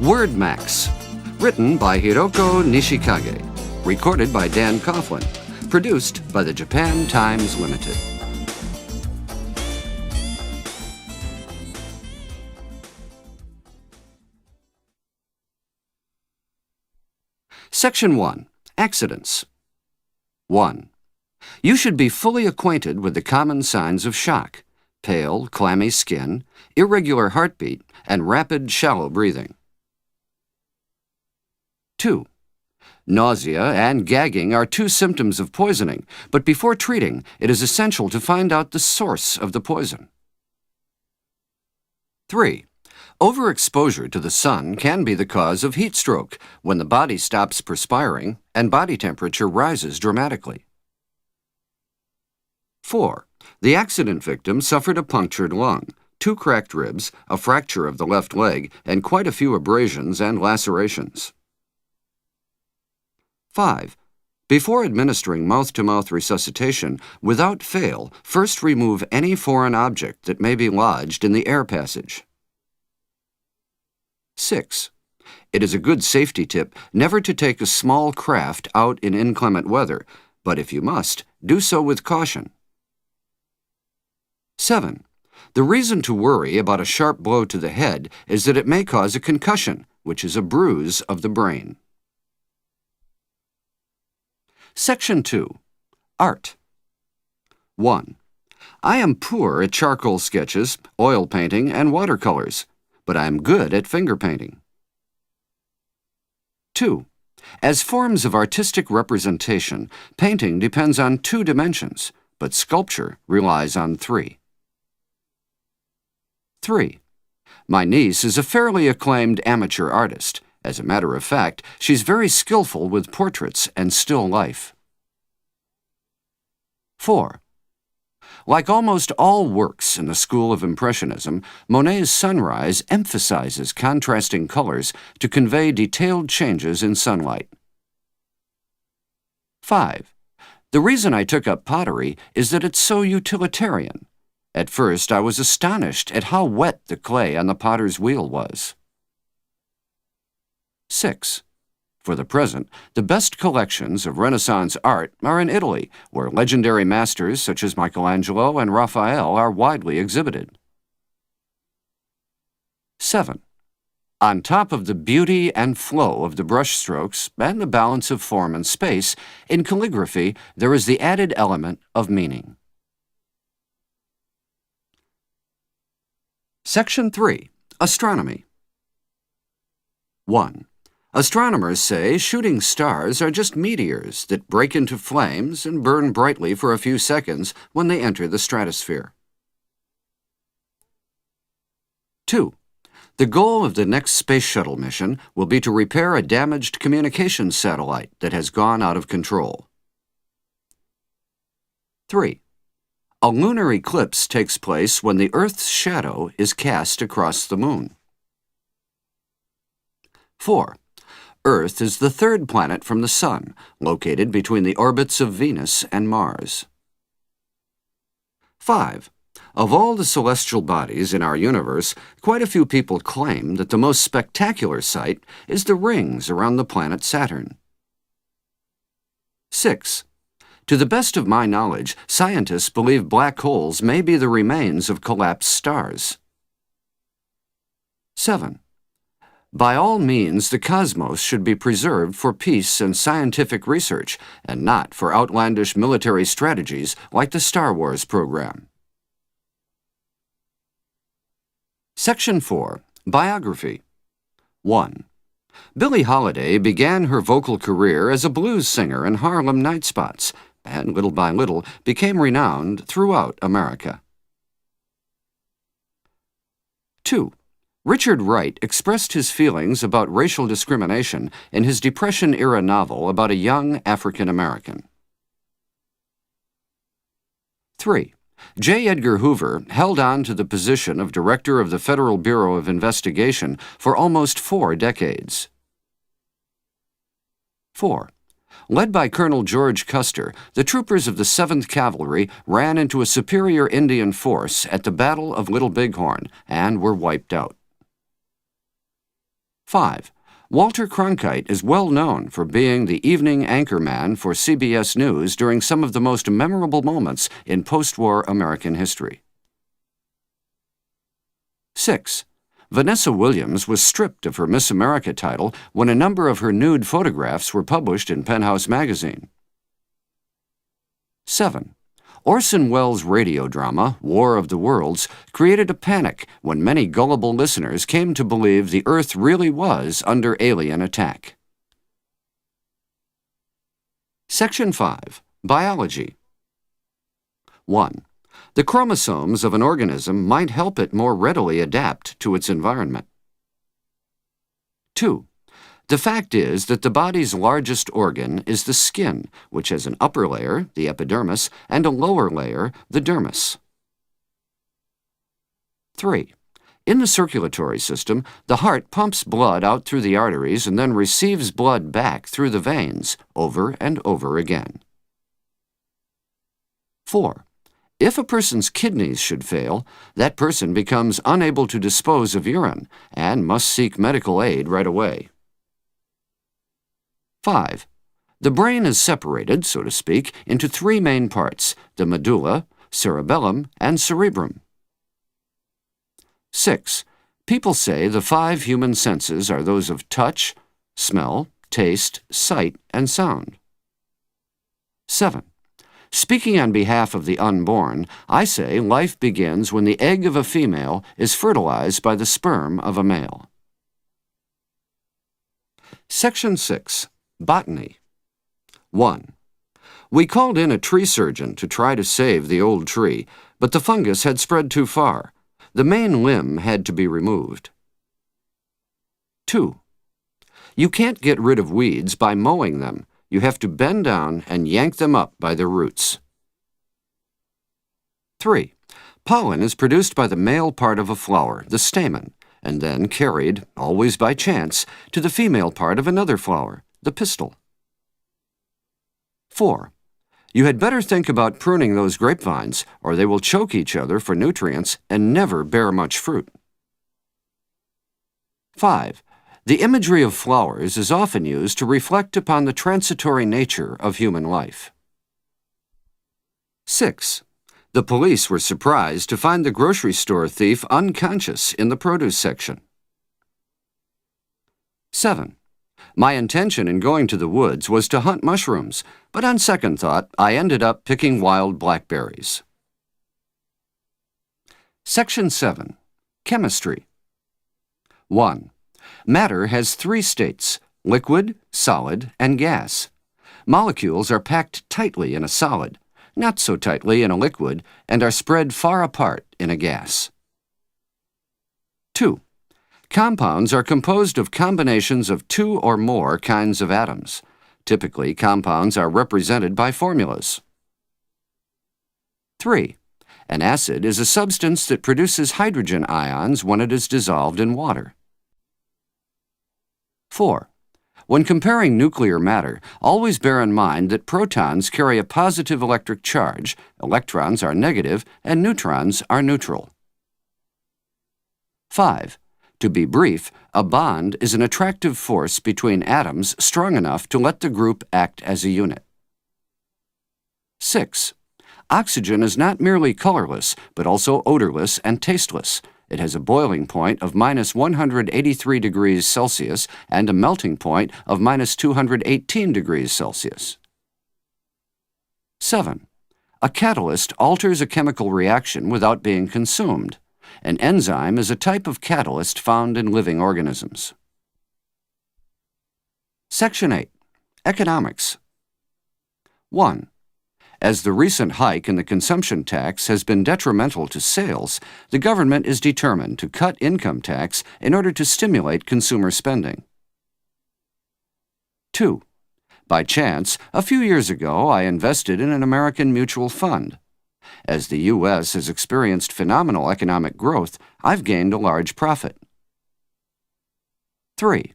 Word Max. Written by Hiroko Nishikage. Recorded by Dan Coughlin. Produced by the Japan Times Limited. Section 1. Accidents. 1. You should be fully acquainted with the common signs of shock: pale, clammy skin, irregular heartbeat, and rapid, shallow breathing. 2. Nausea and gagging are two symptoms of poisoning, but before treating, it is essential to find out the source of the poison. 3. Overexposure to the sun can be the cause of heat stroke when the body stops perspiring and body temperature rises dramatically. 4. The accident victim suffered a punctured lung, 2 cracked ribs, a fracture of the left leg, and quite a few abrasions and lacerations. 5. Before administering mouth-to-mouth resuscitation, without fail, first remove any foreign object that may be lodged in the air passage. 6. It is a good safety tip never to take a small craft out in inclement weather, but if you must, do so with caution. 7. The reason to worry about a sharp blow to the head is that it may cause a concussion, which is a bruise of the brain. Section 2. Art. 1. I am poor at charcoal sketches, oil painting, and watercolors, but I am good at finger painting. 2. As forms of artistic representation, painting depends on 2 dimensions, but sculpture relies on 3. 3. My niece is a fairly acclaimed amateur artist. As a matter of fact, she's very skillful with portraits and still life. 4. Like almost all works in the school of Impressionism, Monet's Sunrise emphasizes contrasting colors to convey detailed changes in sunlight. 5. The reason I took up pottery is that it's so utilitarian. At first, I was astonished at how wet the clay on the potter's wheel was. 6. For the present, the best collections of Renaissance art are in Italy, where legendary masters such as Michelangelo and Raphael are widely exhibited. 7. On top of the beauty and flow of the brushstrokes and the balance of form and space, in calligraphy there is the added element of meaning. Section 3. Astronomy. 1. Astronomers say shooting stars are just meteors that break into flames and burn brightly for a few seconds when they enter the stratosphere. 2. The goal of the next space shuttle mission will be to repair a damaged communications satellite that has gone out of control. 3. A lunar eclipse takes place when the Earth's shadow is cast across the moon. 4. Earth is the 3rd planet from the Sun, located between the orbits of Venus and Mars. 5. Of all the celestial bodies in our universe, quite a few people claim that the most spectacular sight is the rings around the planet Saturn. 6. To the best of my knowledge, scientists believe black holes may be the remains of collapsed stars. 7. By all means, the cosmos should be preserved for peace and scientific research, and not for outlandish military strategies like the Star Wars program. Section 4. Biography. 1. Billie Holiday began her vocal career as a blues singer in Harlem night spots, and little by little became renowned throughout America. 2. Richard Wright expressed his feelings about racial discrimination in his Depression-era novel about a young African American. 3. J. Edgar Hoover held on to the position of Director of the Federal Bureau of Investigation for almost 4 decades. 4. Led by Colonel George Custer, the troopers of the 7th Cavalry ran into a superior Indian force at the Battle of Little Bighorn and were wiped out. 5. Walter Cronkite is well known for being the evening anchorman for CBS News during some of the most memorable moments in post-war American history. 6. Vanessa Williams was stripped of her Miss America title when a number of her nude photographs were published in Penthouse magazine. 7. Orson Welles' radio drama, War of the Worlds, created a panic when many gullible listeners came to believe the Earth really was under alien attack. Section 5. Biology. 1. The chromosomes of an organism might help it more readily adapt to its environment. 2. The fact is that the body's largest organ is the skin, which has an upper layer, the epidermis, and a lower layer, the dermis. 3. In the circulatory system, the heart pumps blood out through the arteries and then receives blood back through the veins, over and over again. 4. If a person's kidneys should fail, that person becomes unable to dispose of urine and must seek medical aid right away. 5. The brain is separated, so to speak, into three main parts, the medulla, cerebellum, and cerebrum. 6. People say the 5 human senses are those of touch, smell, taste, sight, and sound. 7. Speaking on behalf of the unborn, I say life begins when the egg of a female is fertilized by the sperm of a male. Section 6. Botany. 1. We called in a tree surgeon to try to save the old tree, but the fungus had spread too far. The main limb had to be removed. 2. You can't get rid of weeds by mowing them. You have to bend down and yank them up by their roots. 3. Pollen is produced by the male part of a flower, the stamen, and then carried, always by chance, to the female part of another flower, the pistil. 4. You had better think about pruning those grapevines, or they will choke each other for nutrients and never bear much fruit. 5. The imagery of flowers is often used to reflect upon the transitory nature of human life. 6. The police were surprised to find the grocery store thief unconscious in the produce section. 7. My intention in going to the woods was to hunt mushrooms, but on second thought, I ended up picking wild blackberries. Section 7. Chemistry. 1. Matter has 3 states: liquid, solid, and gas. Molecules are packed tightly in a solid, not so tightly in a liquid, and are spread far apart in a gas. 2. Compounds are composed of combinations of 2 or more kinds of atoms. Typically, compounds are represented by formulas. 3. An acid is a substance that produces hydrogen ions when it is dissolved in water. 4. When comparing nuclear matter, always bear in mind that protons carry a positive electric charge, electrons are negative, and neutrons are neutral. 5. To be brief, a bond is an attractive force between atoms strong enough to let the group act as a unit. 6. Oxygen is not merely colorless, but also odorless and tasteless. It has a boiling point of minus 183 degrees Celsius and a melting point of minus 218 degrees Celsius. 7. A catalyst alters a chemical reaction without being consumed. An enzyme is a type of catalyst found in living organisms. Section 8. Economics. 1. As the recent hike in the consumption tax has been detrimental to sales, the government is determined to cut income tax in order to stimulate consumer spending. 2. By chance, a few years ago, I invested in an American mutual fund. As the U.S. has experienced phenomenal economic growth, I've gained a large profit. 3.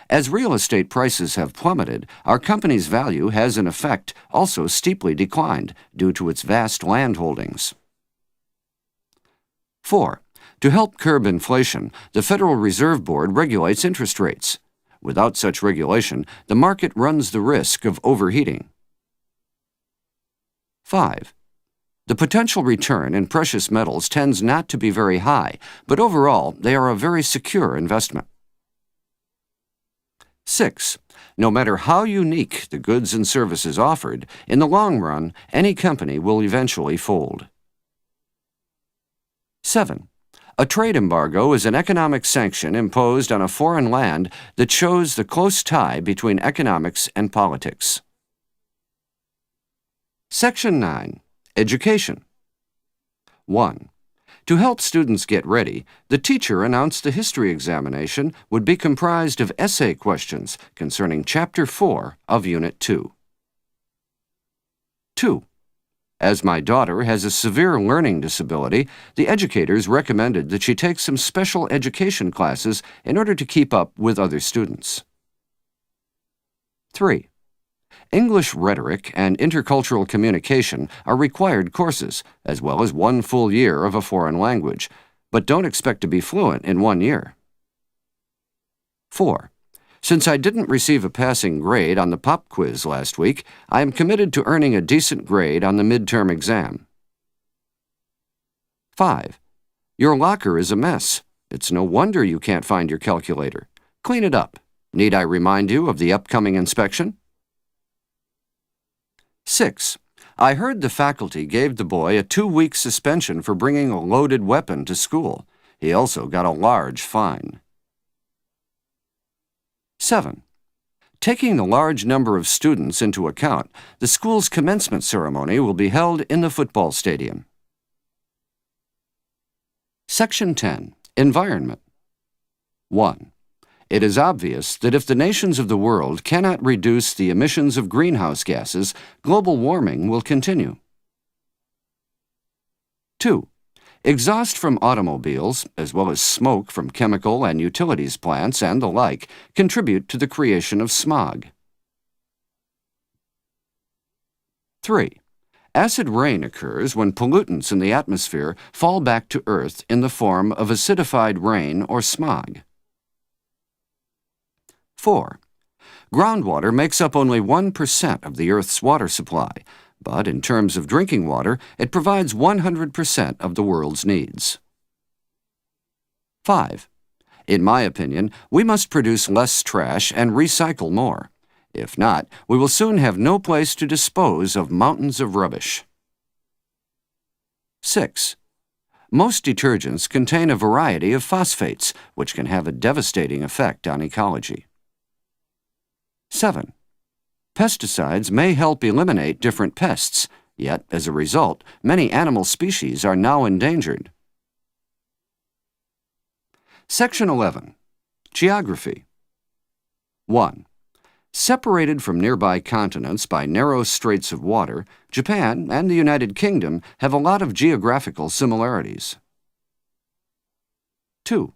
As real estate prices have plummeted, our company's value has in effect also steeply declined due to its vast land holdings. 4. To help curb inflation, the Federal Reserve Board regulates interest rates. Without such regulation, the market runs the risk of overheating. 5. The potential return in precious metals tends not to be very high, but overall, they are a very secure investment. 6. No matter how unique the goods and services offered, in the long run, any company will eventually fold. 7. A trade embargo is an economic sanction imposed on a foreign land that shows the close tie between economics and politics. Section 9. Education. 1. To help students get ready, the teacher announced the history examination would be comprised of essay questions concerning Chapter 4 of Unit 2. 2. As my daughter has a severe learning disability, the educators recommended that she take some special education classes in order to keep up with other students. 3. English rhetoric and intercultural communication are required courses, as well as 1 full year of a foreign language, but don't expect to be fluent in 1 year. 4. Since I didn't receive a passing grade on the pop quiz last week, I am committed to earning a decent grade on the midterm exam. 5. Your locker is a mess. It's no wonder you can't find your calculator. Clean it up. Need I remind you of the upcoming inspection? 6. I heard the faculty gave the boy a 2-week suspension for bringing a loaded weapon to school. He also got a large fine. 7. Taking the large number of students into account, the school's commencement ceremony will be held in the football stadium. Section 10. Environment. 1. It is obvious that if the nations of the world cannot reduce the emissions of greenhouse gases, global warming will continue. 2. Exhaust from automobiles, as well as smoke from chemical and utilities plants and the like, contribute to the creation of smog. 3. Acid rain occurs when pollutants in the atmosphere fall back to Earth in the form of acidified rain or smog. 4. Groundwater makes up only 1% of the Earth's water supply, but in terms of drinking water, it provides 100% of the world's needs. 5. In my opinion, we must produce less trash and recycle more. If not, we will soon have no place to dispose of mountains of rubbish. 6. Most detergents contain a variety of phosphates, which can have a devastating effect on ecology. 7. Pesticides may help eliminate different pests, yet, as a result, many animal species are now endangered. Section 11. Geography. 1. Separated from nearby continents by narrow straits of water, Japan and the United Kingdom have a lot of geographical similarities. 2.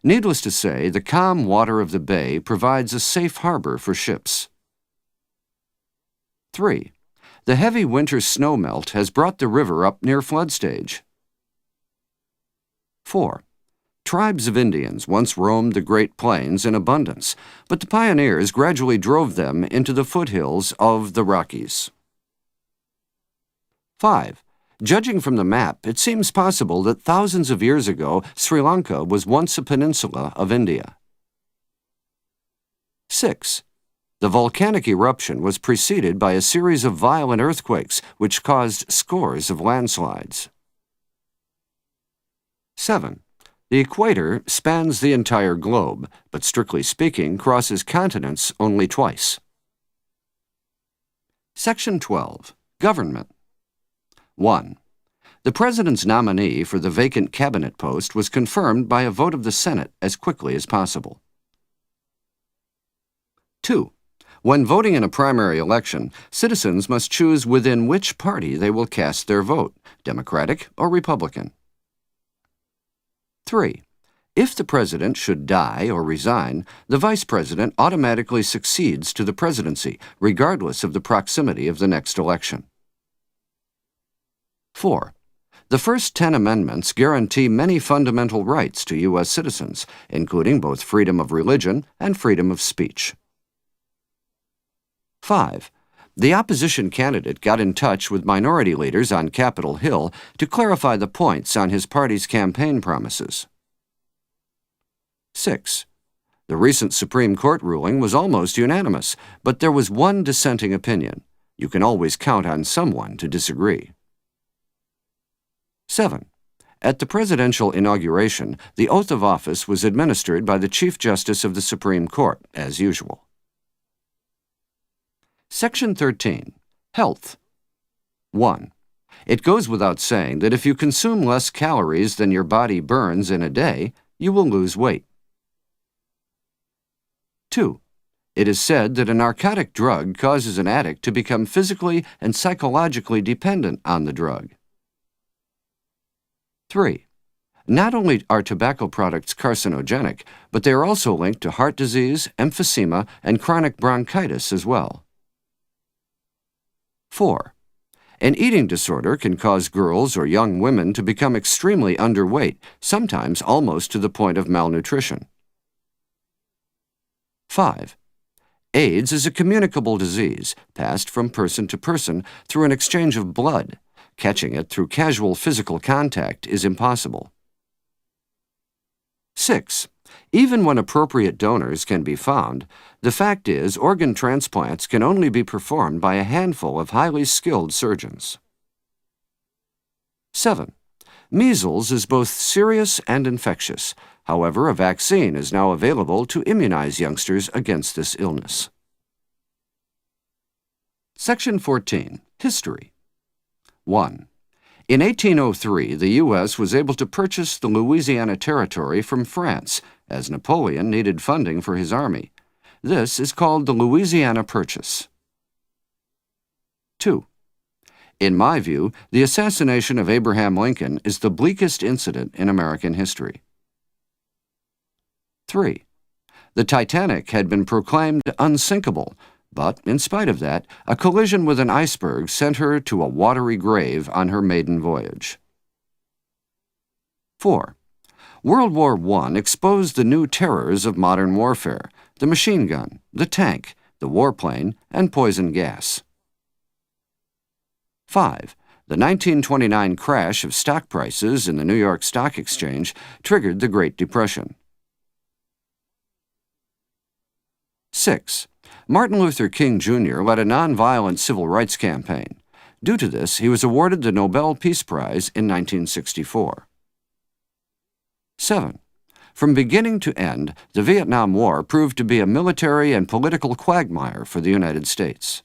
Needless to say, the calm water of the bay provides a safe harbor for ships. 3. The heavy winter snowmelt has brought the river up near flood stage. 4. Tribes of Indians once roamed the Great Plains in abundance, but the pioneers gradually drove them into the foothills of the Rockies. 5. Judging from the map, it seems possible that thousands of years ago, Sri Lanka was once a peninsula of India. 6. The volcanic eruption was preceded by a series of violent earthquakes which caused scores of landslides. 7. The equator spans the entire globe, but strictly speaking, crosses continents only twice. Section 12. Government. 1. The President's nominee for the vacant cabinet post was confirmed by a vote of the Senate as quickly as possible. 2. When voting in a primary election, citizens must choose within which party they will cast their vote, Democratic or Republican. 3. If the President should die or resign, the Vice President automatically succeeds to the presidency, regardless of the proximity of the next election. 4. The first 10 amendments guarantee many fundamental rights to U.S. citizens, including both freedom of religion and freedom of speech. 5. The opposition candidate got in touch with minority leaders on Capitol Hill to clarify the points on his party's campaign promises. 6. The recent Supreme Court ruling was almost unanimous, but there was one dissenting opinion. You can always count on someone to disagree. 7. At the presidential inauguration, the oath of office was administered by the Chief Justice of the Supreme Court, as usual. Section 13. Health. 1. It goes without saying that if you consume less calories than your body burns in a day, you will lose weight. 2. It is said that a narcotic drug causes an addict to become physically and psychologically dependent on the drug. 3. Not only are tobacco products carcinogenic, but they are also linked to heart disease, emphysema, and chronic bronchitis as well. 4. An eating disorder can cause girls or young women to become extremely underweight, sometimes almost to the point of malnutrition. 5. AIDS is a communicable disease, passed from person to person through an exchange of blood. Catching it through casual physical contact is impossible. 6. Even when appropriate donors can be found, the fact is organ transplants can only be performed by a handful of highly skilled surgeons. 7. Measles is both serious and infectious. However, a vaccine is now available to immunize youngsters against this illness. Section 14. History. 1. In 1803, the U.S. was able to purchase the Louisiana Territory from France, as Napoleon needed funding for his army. This is called the Louisiana Purchase. 2. In my view, the assassination of Abraham Lincoln is the bleakest incident in American history. 3. The Titanic had been proclaimed unsinkable, but in spite of that, a collision with an iceberg sent her to a watery grave on her maiden voyage. 4. World War I exposed the new terrors of modern warfare: the machine gun, the tank, the warplane, and poison gas. 5. The 1929 crash of stock prices in the New York Stock Exchange triggered the Great Depression. 6. Martin Luther King Jr. led a nonviolent civil rights campaign. Due to this, he was awarded the Nobel Peace Prize in 1964. 7. From beginning to end, the Vietnam War proved to be a military and political quagmire for the United States.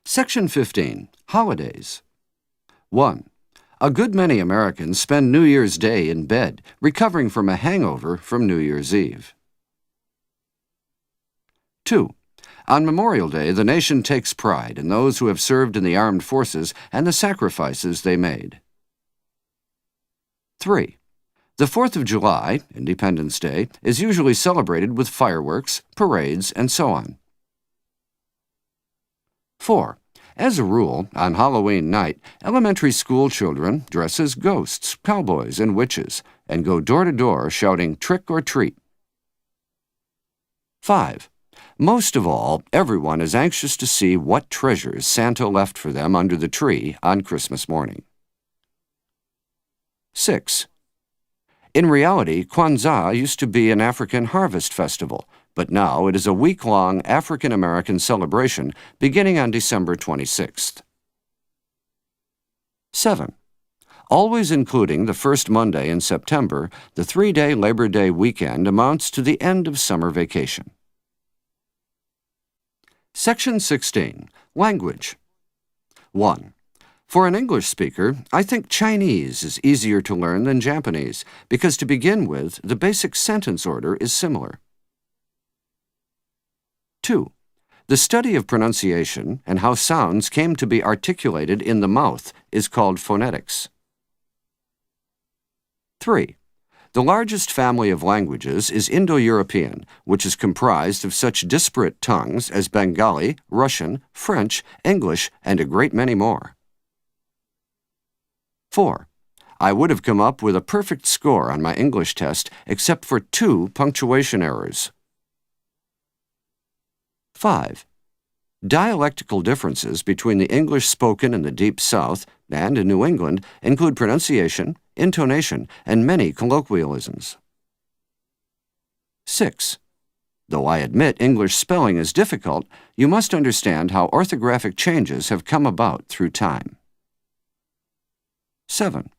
Section 15. Holidays. 1. A good many Americans spend New Year's Day in bed, recovering from a hangover from New Year's Eve. 2. On Memorial Day, the nation takes pride in those who have served in the armed forces and the sacrifices they made. 3. The 4th of July, Independence Day, is usually celebrated with fireworks, parades, and so on. 4. As a rule, on Halloween night, elementary school children dress as ghosts, cowboys, and witches, and go door to door shouting trick or treat. 5. Most of all, everyone is anxious to see what treasures Santa left for them under the tree on Christmas morning. 6. In reality, Kwanzaa used to be an African harvest festival, but now it is a week-long African-American celebration beginning on December 26th. 7. Always including the first Monday in September, the 3-day Labor Day weekend amounts to the end of summer vacation. Section 16. Language. 1. For an English speaker, I think Chinese is easier to learn than Japanese because, to begin with, the basic sentence order is similar. 2. The study of pronunciation and how sounds came to be articulated in the mouth is called phonetics. 3. The largest family of languages is Indo-European, which is comprised of such disparate tongues as Bengali, Russian, French, English, and a great many more. 4. I would have come up with a perfect score on my English test except for 2 punctuation errors. 5. Dialectical differences between the English spoken in the Deep South and in New England include pronunciation, intonation, and many colloquialisms. 6. Though I admit English spelling is difficult, you must understand how orthographic changes have come about through time. 7.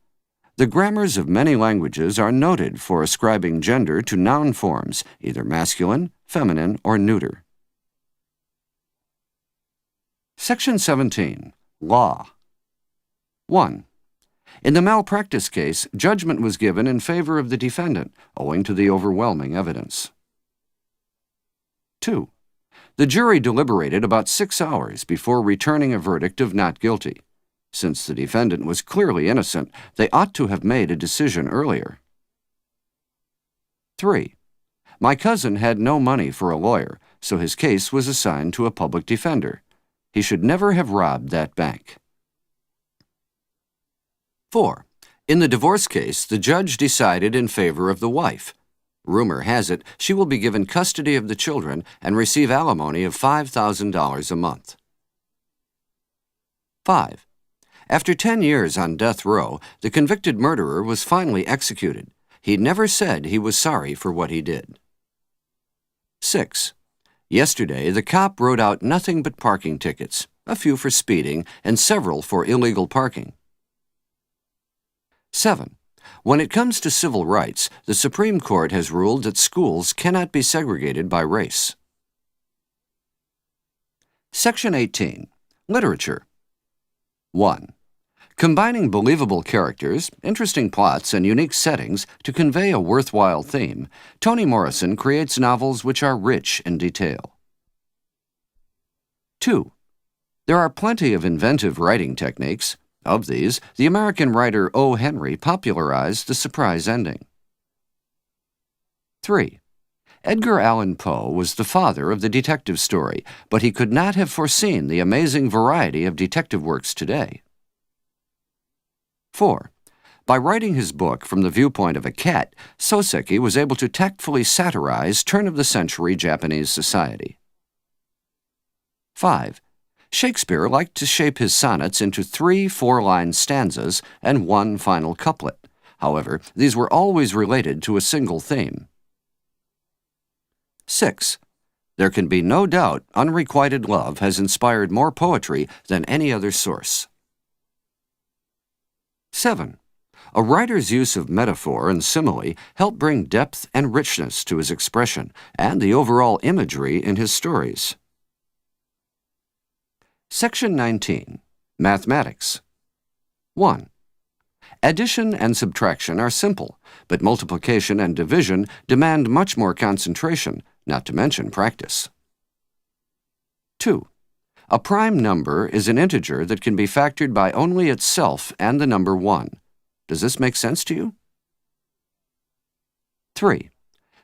The grammars of many languages are noted for ascribing gender to noun forms, either masculine, feminine, or neuter. Section 17. Law. 1. In the malpractice case, judgment was given in favor of the defendant, owing to the overwhelming evidence. 2. The jury deliberated about 6 hours before returning a verdict of not guilty. Since the defendant was clearly innocent, they ought to have made a decision earlier. 3. My cousin had no money for a lawyer, so his case was assigned to a public defender. He should never have robbed that bank. 4. In the divorce case, the judge decided in favor of the wife. Rumor has it she will be given custody of the children and receive alimony of $5,000 a month. 5. After 10 years on death row, the convicted murderer was finally executed. He never said he was sorry for what he did. 6. Yesterday, the cop wrote out nothing but parking tickets, a few for speeding and several for illegal parking. 7. When it comes to civil rights, the Supreme Court has ruled that schools cannot be segregated by race. Section 18. Literature. 1. Combining believable characters, interesting plots, and unique settings to convey a worthwhile theme, Toni Morrison creates novels which are rich in detail. 2. There are plenty of inventive writing techniques. Of these, the American writer O. Henry popularized the surprise ending. 3. Edgar Allan Poe was the father of the detective story, but he could not have foreseen the amazing variety of detective works today. 4. By writing his book from the viewpoint of a cat, Soseki was able to tactfully satirize turn-of-the-century Japanese society. 5. Shakespeare liked to shape his sonnets into 3 4-line stanzas and 1 final couplet. However, these were always related to a single theme. 6. There can be no doubt unrequited love has inspired more poetry than any other source. 7. A writer's use of metaphor and simile helped bring depth and richness to his expression and the overall imagery in his stories. Section 19. Mathematics. 1. Addition and subtraction are simple, but multiplication and division demand much more concentration, not to mention practice. 2. A prime number is an integer that can be factored by only itself and the number 1. Does this make sense to you? 3.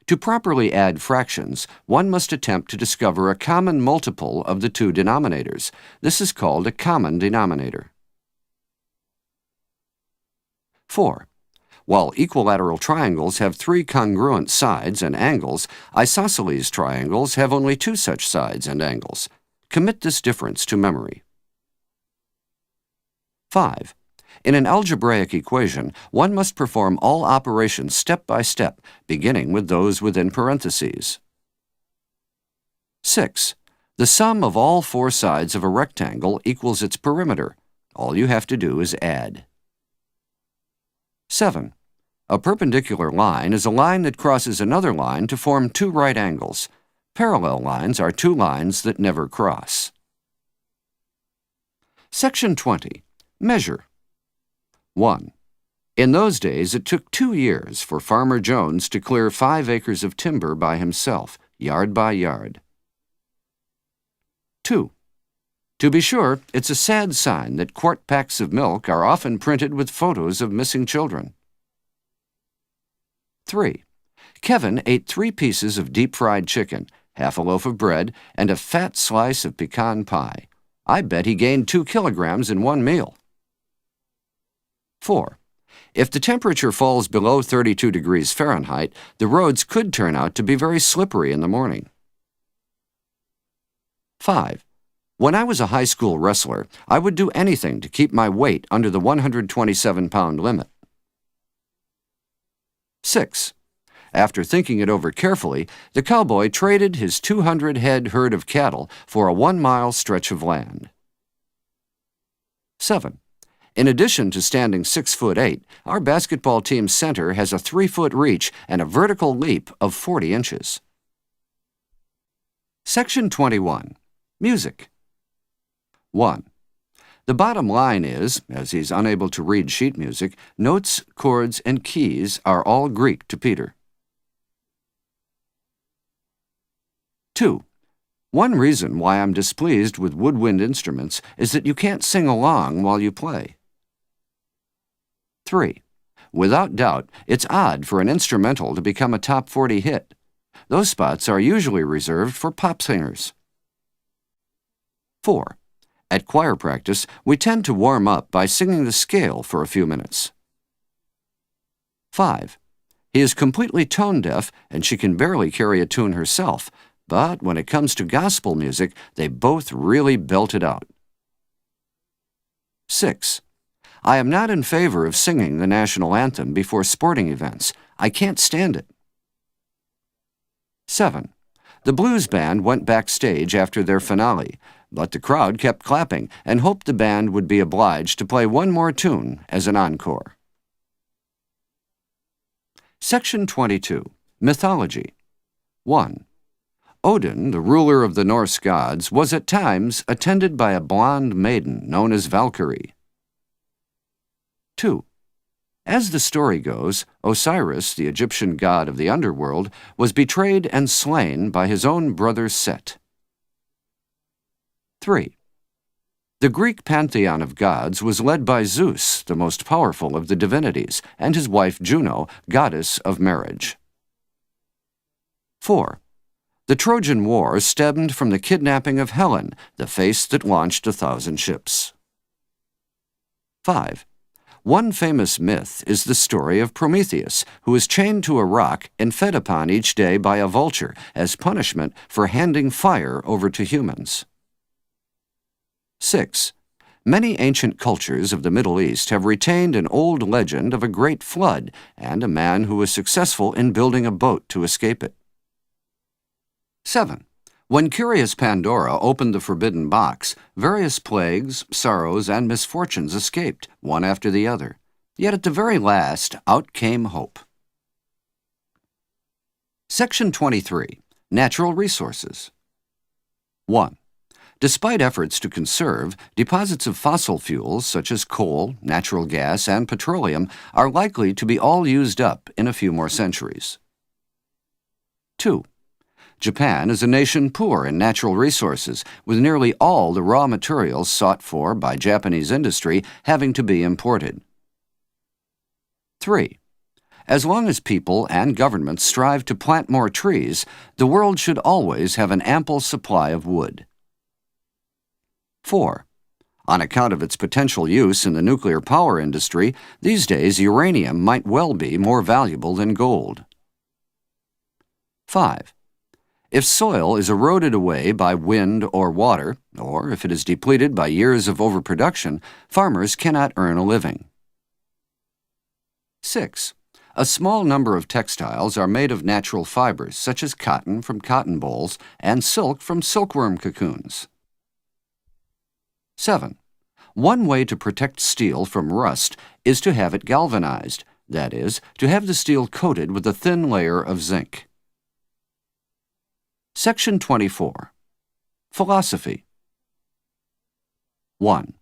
To properly add fractions, one must attempt to discover a common multiple of the 2 denominators. This is called a common denominator. 4. While equilateral triangles have 3 congruent sides and angles, isosceles triangles have only 2 such sides and angles. Commit this difference to memory. 5. In an algebraic equation, one must perform all operations step by step, beginning with those within parentheses. 6. The sum of all 4 sides of a rectangle equals its perimeter. All you have to do is add. 7. A perpendicular line is a line that crosses another line to form 2 right angles. Parallel lines are 2 lines that never cross. Section 20. Measure. 1. In those days, it took 2 years for Farmer Jones to clear 5 acres of timber by himself, yard by yard. 2. To be sure, it's a sad sign that quart packs of milk are often printed with photos of missing children. 3. Kevin ate 3 pieces of deep-fried chicken, half a loaf of bread, and a fat slice of pecan pie. I bet he gained 2 kilograms in one meal. 4. If the temperature falls below 32 degrees Fahrenheit, the roads could turn out to be very slippery in the morning. 5. When I was a high school wrestler, I would do anything to keep my weight under the 127-pound limit. 6. After thinking it over carefully, the cowboy traded his 200-head herd of cattle for a 1-mile stretch of land. 7. In addition to standing 6'8", our basketball team's center has a 3-foot reach and a vertical leap of 40 inches. Section 21. Music. 1. The bottom line is, as he's unable to read sheet music, notes, chords, and keys are all Greek to Peter. 2. One reason why I'm displeased with woodwind instruments is that you can't sing along while you play. 3. Without doubt, it's odd for an instrumental to become a top 40 hit. Those spots are usually reserved for pop singers. 4. At choir practice, we tend to warm up by singing the scale for a few minutes. 5. He is completely tone deaf and she can barely carry a tune herself, but when it comes to gospel music, they both really belt it out. 6. I am not in favor of singing the national anthem before sporting events. I can't stand it. 7. The blues band went backstage after their finale, but the crowd kept clapping and hoped the band would be obliged to play one more tune as an encore. Section 22. Mythology. 1. Odin, the ruler of the Norse gods, was at times attended by a blonde maiden known as Valkyrie. 2. As the story goes, Osiris, the Egyptian god of the underworld, was betrayed and slain by his own brother Set. 3. The Greek pantheon of gods was led by Zeus, the most powerful of the divinities, and his wife Juno, goddess of marriage. 4. The Trojan War stemmed from the kidnapping of Helen, the face that launched 1,000 ships. 5. One famous myth is the story of Prometheus, who is chained to a rock and fed upon each day by a vulture as punishment for handing fire over to humans. 6. Many ancient cultures of the Middle East have retained an old legend of a great flood and a man who was successful in building a boat to escape it. 7. When curious Pandora opened the forbidden box, various plagues, sorrows, and misfortunes escaped, one after the other. Yet at the very last, out came hope. Section 23. Natural Resources. 1. Despite efforts to conserve, deposits of fossil fuels such as coal, natural gas, and petroleum are likely to be all used up in a few more centuries. 2. Japan is a nation poor in natural resources, with nearly all the raw materials sought for by Japanese industry having to be imported. 3. As long as people and governments strive to plant more trees, the world should always have an ample supply of wood. 4. On account of its potential use in the nuclear power industry, these days uranium might well be more valuable than gold. 5. If soil is eroded away by wind or water, or if it is depleted by years of overproduction, farmers cannot earn a living. 6. A small number of textiles are made of natural fibers, such as cotton from cotton bolls and silk from silkworm cocoons. 7. One way to protect steel from rust is to have it galvanized, that is, to have the steel coated with a thin layer of zinc. Section 24. Philosophy. 1.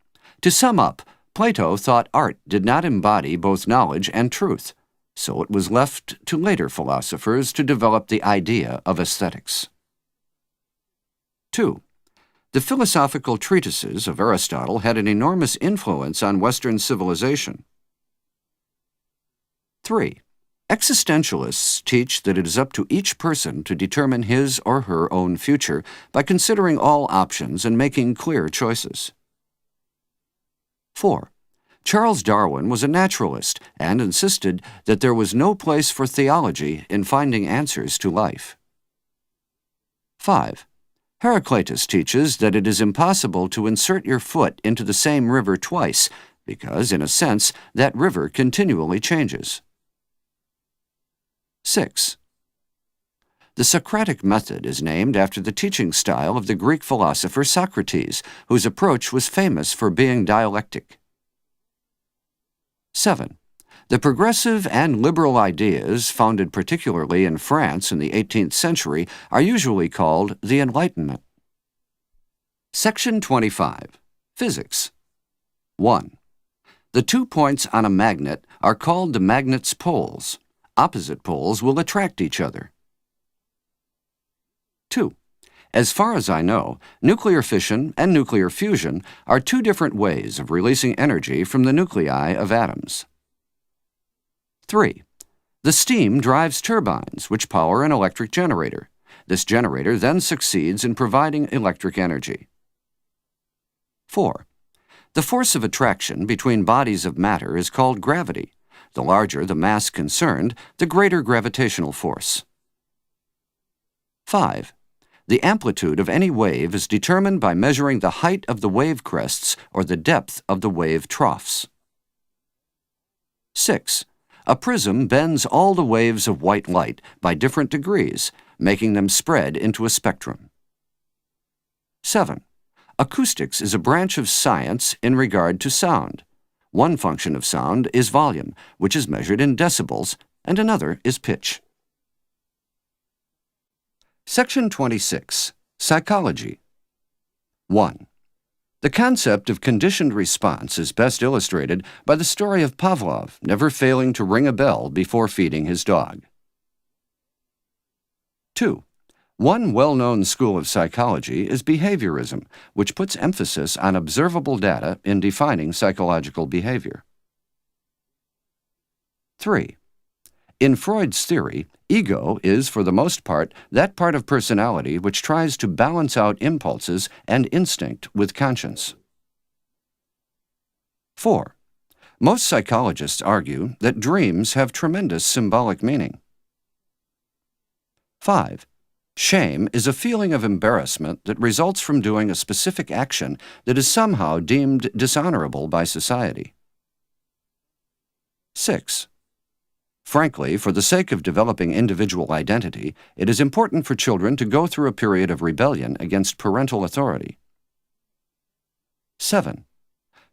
To sum up, Plato thought art did not embody both knowledge and truth, so it was left to later philosophers to develop the idea of aesthetics. 2. The philosophical treatises of Aristotle had an enormous influence on Western civilization. 3. Existentialists teach that it is up to each person to determine his or her own future by considering all options and making clear choices. 4. Charles Darwin was a naturalist and insisted that there was no place for theology in finding answers to life. 5. Heraclitus teaches that it is impossible to insert your foot into the same river twice because, in a sense, that river continually changes. 6. The Socratic method is named after the teaching style of the Greek philosopher Socrates, whose approach was famous for being dialectic. 7. The progressive and liberal ideas, founded particularly in France in the 18th century, are usually called the Enlightenment. Section 25. Physics. 1. The 2 points on a magnet are called the magnet's poles. Opposite poles will attract each other. 2. As far as I know, nuclear fission and nuclear fusion are 2 different ways of releasing energy from the nuclei of atoms. 3. The steam drives turbines, which power an electric generator. This generator then succeeds in providing electric energy. 4. The force of attraction between bodies of matter is called gravity. The larger the mass concerned, the greater gravitational force. 5. The amplitude of any wave is determined by measuring the height of the wave crests or the depth of the wave troughs. 6. A prism bends all the waves of white light by different degrees, making them spread into a spectrum. 7. Acoustics is a branch of science in regard to sound. One function of sound is volume, which is measured in decibels, and another is pitch. Section 26. Psychology. 1. The concept of conditioned response is best illustrated by the story of Pavlov never failing to ring a bell before feeding his dog. 2. One well-known school of psychology is behaviorism, which puts emphasis on observable data in defining psychological behavior. 3. In Freud's theory, ego is, for the most part, that part of personality which tries to balance out impulses and instinct with conscience. 4. Most psychologists argue that dreams have tremendous symbolic meaning. 5. Shame is a feeling of embarrassment that results from doing a specific action that is somehow deemed dishonorable by society. 6. Frankly, for the sake of developing individual identity, it is important for children to go through a period of rebellion against parental authority. 7.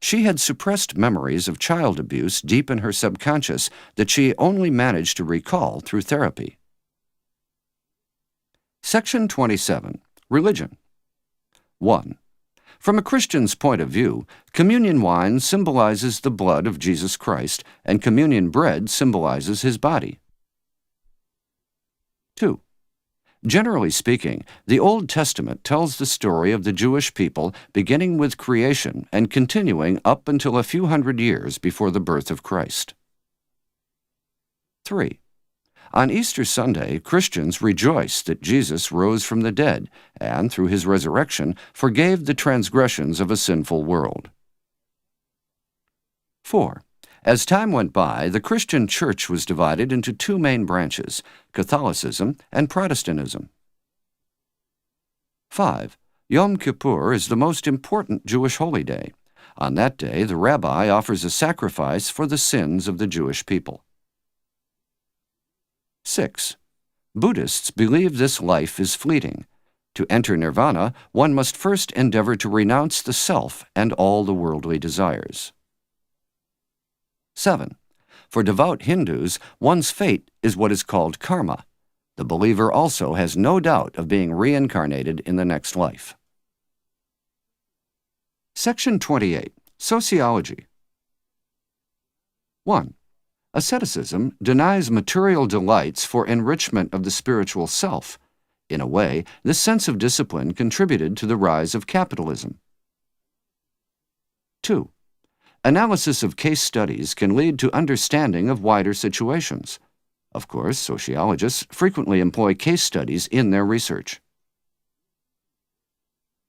She had suppressed memories of child abuse deep in her subconscious that she only managed to recall through therapy. Section 27. Religion. 1. From a Christian's point of view, communion wine symbolizes the blood of Jesus Christ, and communion bread symbolizes his body. 2. Generally speaking, the Old Testament tells the story of the Jewish people beginning with creation and continuing up until a few hundred years before the birth of Christ. 3. On Easter Sunday, Christians rejoice that Jesus rose from the dead and, through his resurrection, forgave the transgressions of a sinful world. 4. As time went by, the Christian church was divided into 2 main branches, Catholicism and Protestantism. 5. Yom Kippur is the most important Jewish holy day. On that day, the rabbi offers a sacrifice for the sins of the Jewish people. 6. Buddhists believe this life is fleeting. To enter nirvana, one must first endeavor to renounce the self and all the worldly desires. 7. For devout Hindus, one's fate is what is called karma. The believer also has no doubt of being reincarnated in the next life. Section 28. Sociology. 1. Asceticism denies material delights for enrichment of the spiritual self. In a way, this sense of discipline contributed to the rise of capitalism. 2. Analysis of case studies can lead to understanding of wider situations. Of course, sociologists frequently employ case studies in their research.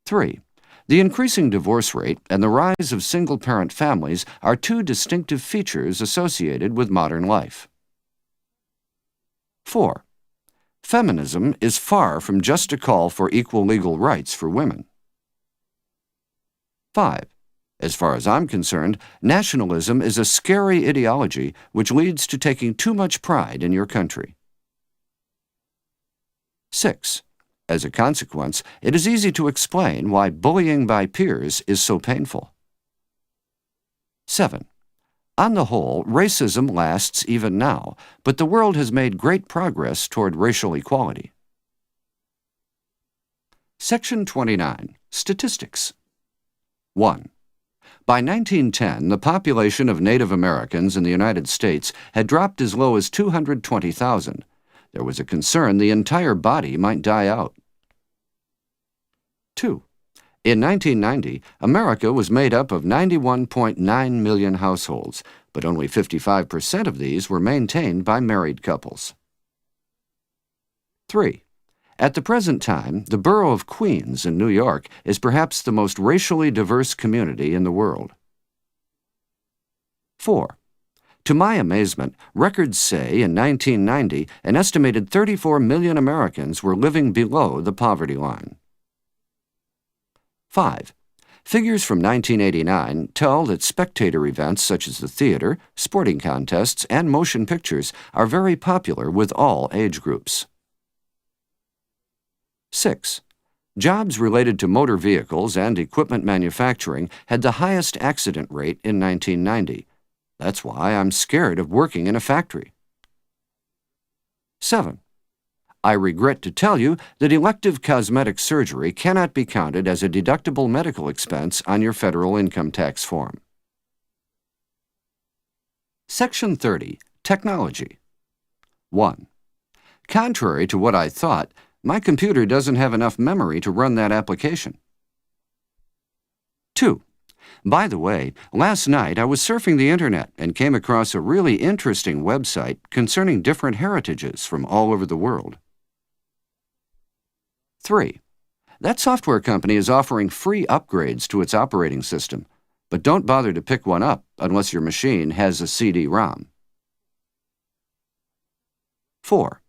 3. The increasing divorce rate and the rise of single-parent families are two distinctive features associated with modern life. 4. Feminism is far from just a call for equal legal rights for women. 5. As far as I'm concerned, nationalism is a scary ideology which leads to taking too much pride in your country. 6. As a consequence, it is easy to explain why bullying by peers is so painful. 7. On the whole, racism lasts even now, but the world has made great progress toward racial equality. Section 29. Statistics. 1. By 1910, the population of Native Americans in the United States had dropped as low as 220,000. There was a concern the entire body might die out. 2. In 1990, America was made up of 91.9 million households, but only 55% of these were maintained by married couples. 3. At the present time, the borough of Queens in New York is perhaps the most racially diverse community in the world. 4. To my amazement, records say in 1990 an estimated 34 million Americans were living below the poverty line. 5. Figures from 1989 tell that spectator events such as the theater, sporting contests, and motion pictures are very popular with all age groups. 6. Jobs related to motor vehicles and equipment manufacturing had the highest accident rate in 1990. That's why I'm scared of working in a factory. 7. I regret to tell you that elective cosmetic surgery cannot be counted as a deductible medical expense on your federal income tax form. Section 30. Technology. 1. Contrary to what I thought, my computer doesn't have enough memory to run that application. 2. By the way, last night I was surfing the internet and came across a really interesting website concerning different heritages from all over the world. 3. That software company is offering free upgrades to its operating system, but don't bother to pick one up unless your machine has a CD-ROM. 4.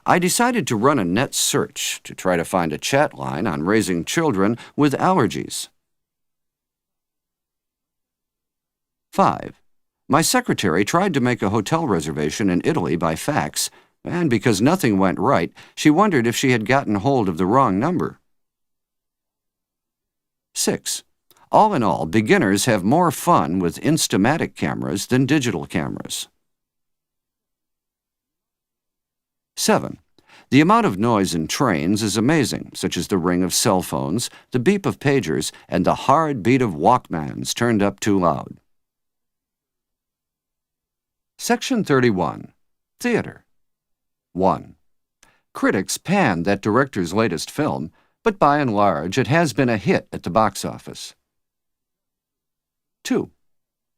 I decided to run a net search to try to find a chat line on raising children with allergies. 5. My secretary tried to make a hotel reservation in Italy by fax, and because nothing went right, she wondered if she had gotten hold of the wrong number. 6. All in all, beginners have more fun with Instamatic cameras than digital cameras. 7. The amount of noise in trains is amazing, such as the ring of cell phones, the beep of pagers, and the hard beat of Walkmans turned up too loud. Section 31. Theater. 1. Critics panned that director's latest film, but by and large it has been a hit at the box office. 2.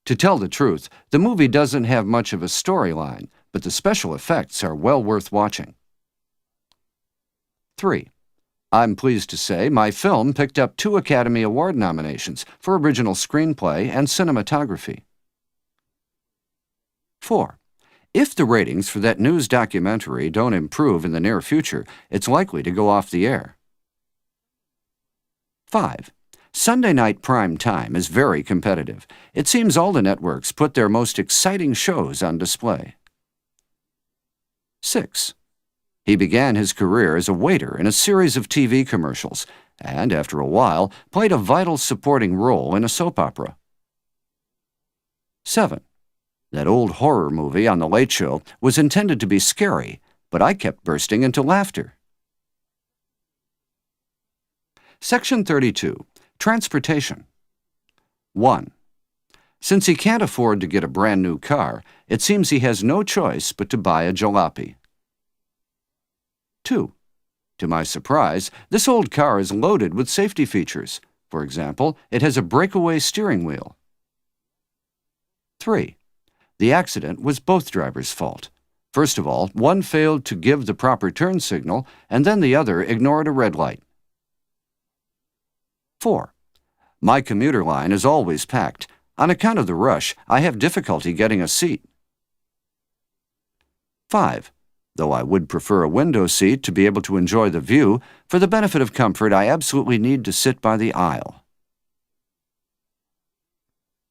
To tell the truth, the movie doesn't have much of a storyline, but the special effects are well worth watching. 3. I'm pleased to say my film picked up 2 Academy Award nominations for original screenplay and cinematography. 4. If the ratings for that news documentary don't improve in the near future, it's likely to go off the air. 5. Sunday night prime time is very competitive. It seems all the networks put their most exciting shows on display. 6. He began his career as a waiter in a series of TV commercials, and after a while played a vital supporting role in a soap opera. 7. That old horror movie on The Late Show was intended to be scary, but I kept bursting into laughter. Section 32. Transportation. 1. Since he can't afford to get a brand new car, it seems he has no choice but to buy a jalopy. 2. To my surprise, this old car is loaded with safety features. For example, it has a breakaway steering wheel. 3. The accident was both drivers' fault. First of all, one failed to give the proper turn signal, and then the other ignored a red light. 4. My commuter line is always packed. On account of the rush, I have difficulty getting a seat. 5. Though I would prefer a window seat to be able to enjoy the view, for the benefit of comfort, I absolutely need to sit by the aisle.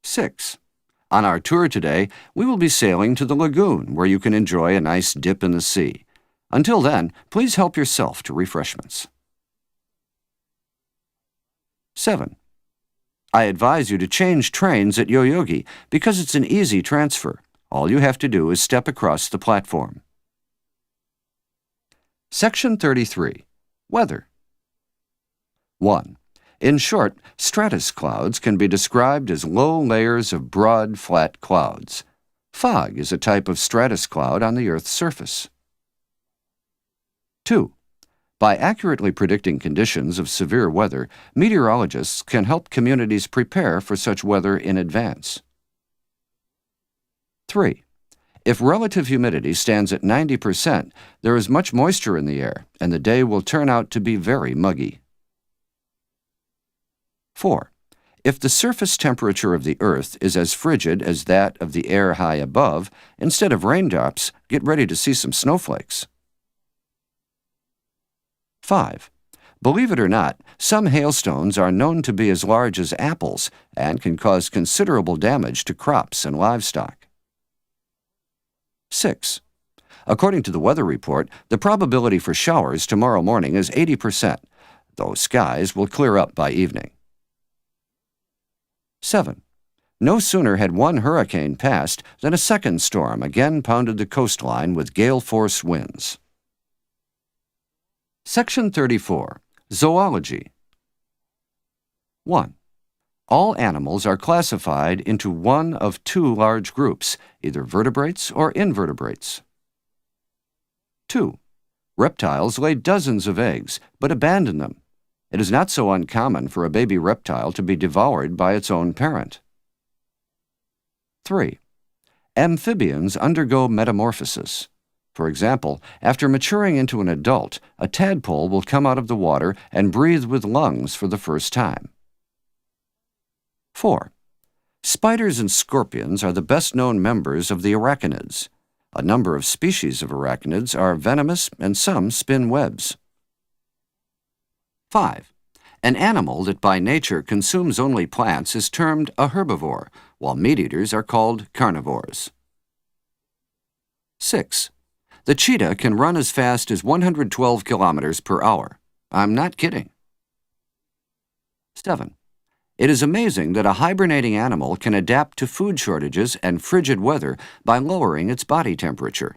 6. On our tour today, we will be sailing to the lagoon where you can enjoy a nice dip in the sea. Until then, please help yourself to refreshments. 7. I advise you to change trains at Yoyogi because it's an easy transfer. All you have to do is step across the platform. Section 33. Weather. 1. In short, stratus clouds can be described as low layers of broad, flat clouds. Fog is a type of stratus cloud on the Earth's surface. 2. By accurately predicting conditions of severe weather, meteorologists can help communities prepare for such weather in advance. 3. If relative humidity stands at 90%, there is much moisture in the air, and the day will turn out to be very muggy. 4. If the surface temperature of the Earth is as frigid as that of the air high above, instead of raindrops, get ready to see some snowflakes. 5. Believe it or not, some hailstones are known to be as large as apples and can cause considerable damage to crops and livestock. 6. According to the weather report, the probability for showers tomorrow morning is 80%, though skies will clear up by evening. 7. No sooner had one hurricane passed than a second storm again pounded the coastline with gale-force winds. Section 34. Zoology. 1. All animals are classified into one of two large groups, either vertebrates or invertebrates. 2. Reptiles lay dozens of eggs, but abandon them. It is not so uncommon for a baby reptile to be devoured by its own parent. 3. Amphibians undergo metamorphosis. For example, after maturing into an adult, a tadpole will come out of the water and breathe with lungs for the first time. 4. Spiders and scorpions are the best-known members of the arachnids. A number of species of arachnids are venomous and some spin webs. 5. An animal that by nature consumes only plants is termed a herbivore, while meat-eaters are called carnivores. 6. The cheetah can run as fast as 112 kilometers per hour. I'm not kidding. 7. It is amazing that a hibernating animal can adapt to food shortages and frigid weather by lowering its body temperature.